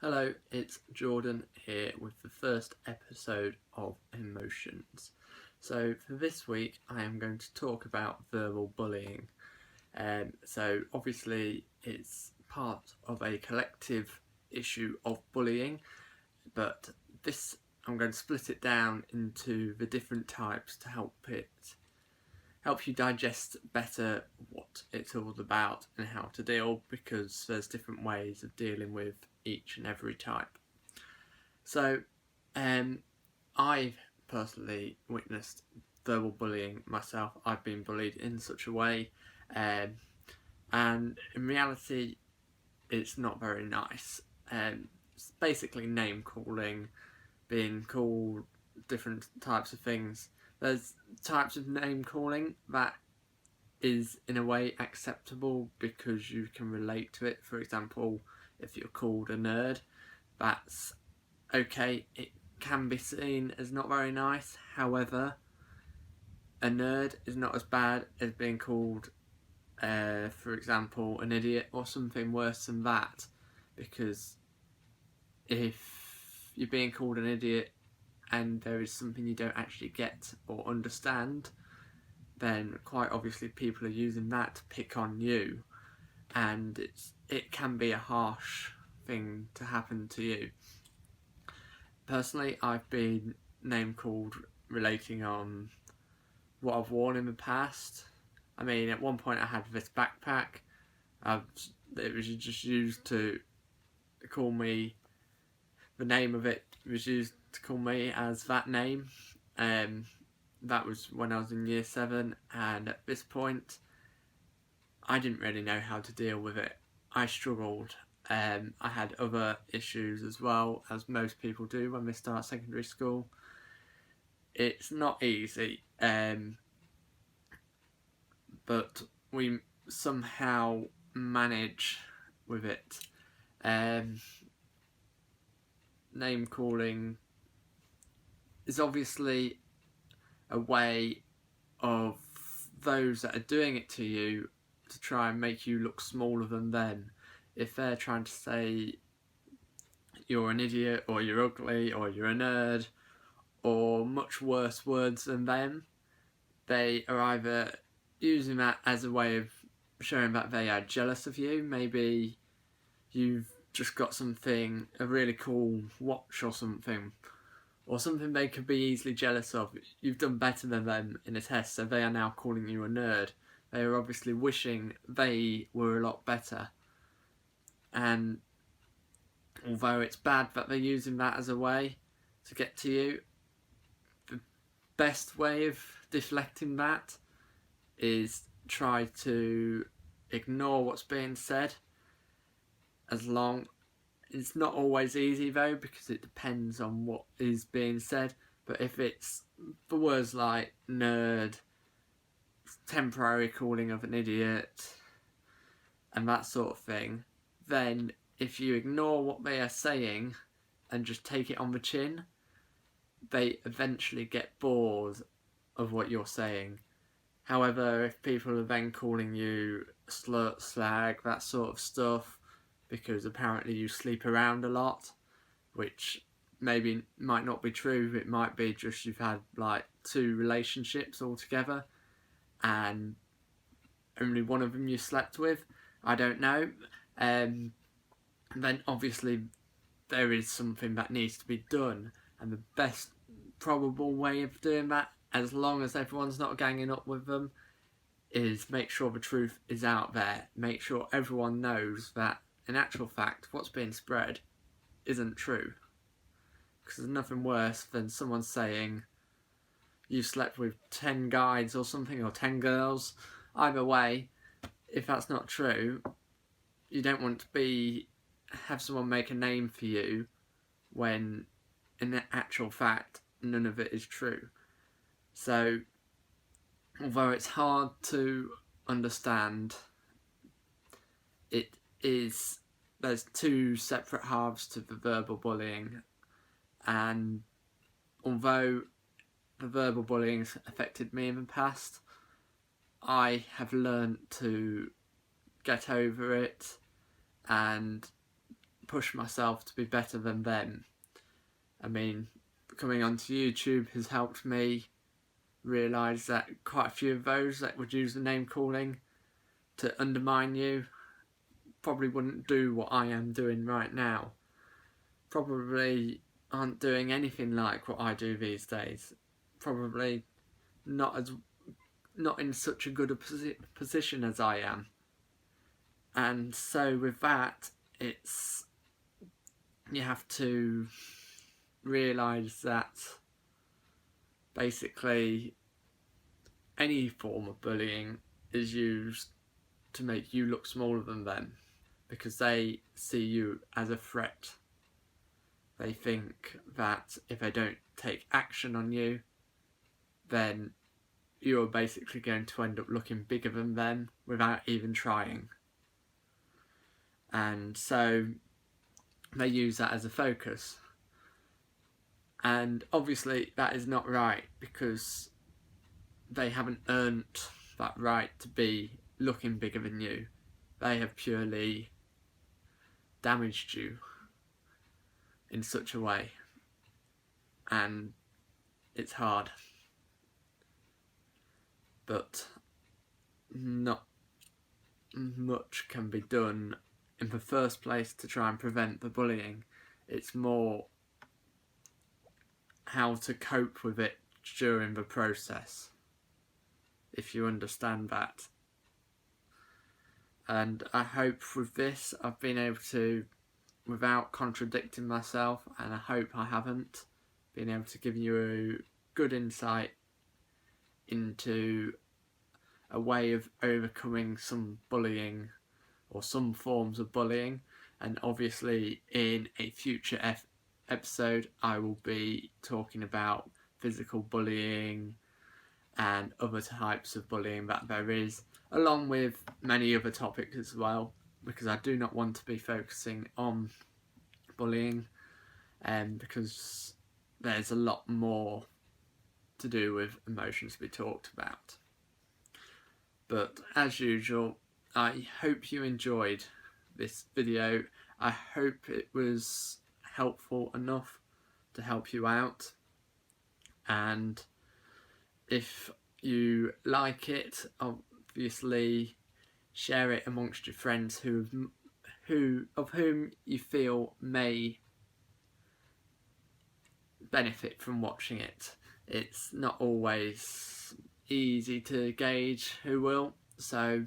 Hello, it's Jordan here with the first episode of Emotions. So for this week I am going to talk about verbal bullying. So obviously it's part of a collective issue of bullying, but this I'm going to split it down into the different types to help you digest better what it's all about and how to deal, because there's different ways of dealing with each and every type. So I've personally witnessed verbal bullying myself. I've been bullied in such a way, and in reality it's not very nice. It's basically name calling, being called different types of things. There's types of name calling that is in a way acceptable because you can relate to it. For example, if you're called a nerd, that's okay. It can be seen as not very nice. However, a nerd is not as bad as being called, for example, an idiot or something worse than that, because if you're being called an idiot and there is something you don't actually get or understand, then quite obviously people are using that to pick on you, and it can be a harsh thing to happen to you. Personally, I've been name called relating on what I've worn in the past. I mean, at one point I had this backpack. It was just used to call me. The name of it was used to call me as that name. That was when I was in year 7, and at this point I didn't really know how to deal with it. I struggled. I had other issues as well, as most people do when they start secondary school. It's not easy, but we somehow manage with it. Name calling is obviously a way of those that are doing it to you to try and make you look smaller than them. If they're trying to say you're an idiot or you're ugly or you're a nerd or much worse words than them, they are either using that as a way of showing that they are jealous of you. Maybe you've just got something, a really cool watch or something they could be easily jealous of. You've done better than them in a test, so they are now calling you a nerd. They are obviously wishing they were a lot better. And although it's bad that they're using that as a way to get to you, the best way of deflecting that is try to ignore what's being said. It's not always easy though, because it depends on what is being said. But if it's the words like nerd, temporary calling of an idiot, and that sort of thing, then if you ignore what they are saying and just take it on the chin, they eventually get bored of what you're saying. However, if people are then calling you slut, slag, that sort of stuff, because apparently you sleep around a lot, which maybe might not be true. It might be just you've had like 2 relationships altogether and only one of them you slept with. I don't know. Then obviously there is something that needs to be done, and the best probable way of doing that, as long as everyone's not ganging up with them, is make sure the truth is out there. Make sure everyone knows that in actual fact what's being spread isn't true. Because there's nothing worse than someone saying you slept with 10 guys or something, or 10 girls. Either way, if that's not true, you don't want to have someone make a name for you when in actual fact none of it is true. So although it's hard to understand, there's 2 separate halves to the verbal bullying, and although the verbal bullying affected me in the past, I have learned to get over it and push myself to be better than them. I mean, coming onto YouTube has helped me realise that quite a few of those that would use the name calling to undermine you probably wouldn't do what I am doing right now. Probably aren't doing anything like what I do these days. Probably not in such a good a position as I am. And so with that, you have to realise that basically any form of bullying is used to make you look smaller than them, because they see you as a threat. They think that if they don't take action on you, then you're basically going to end up looking bigger than them without even trying. And so they use that as a focus. And obviously that is not right, because they haven't earned that right to be looking bigger than you. They have purely damaged you in such a way, and it's hard, but not much can be done in the first place to try and prevent the bullying. It's more how to cope with it during the process, if you understand that. And I hope with this I've been able to, without contradicting myself, and I hope I haven't, been able to give you a good insight into a way of overcoming some bullying or some forms of bullying. And obviously in a future episode I will be talking about physical bullying and other types of bullying that there is, along with many other topics as well, because I do not want to be focusing on bullying, because there's a lot more to do with emotions to be talked about. But as usual, I hope you enjoyed this video. I hope it was helpful enough to help you out, and if you like it, obviously share it amongst your friends of whom you feel may benefit from watching it. It's not always easy to gauge who will, so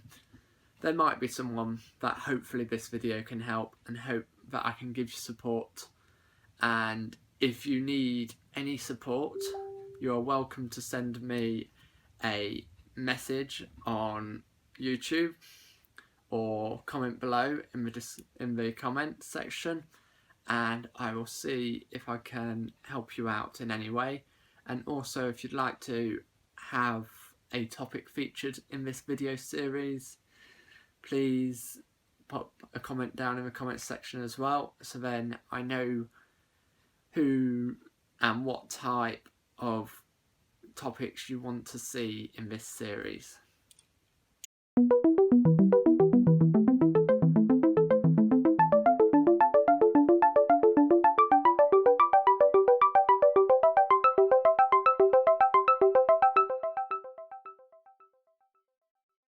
there might be someone that hopefully this video can help, and hope that I can give you support. And if you need any support, you're welcome to send me a message on YouTube or comment below in the comment section, and I will see if I can help you out in any way. And also, if you'd like to have a topic featured in this video series, please pop a comment down in the comment section as well, so then I know who and what type of topics you want to see in this series.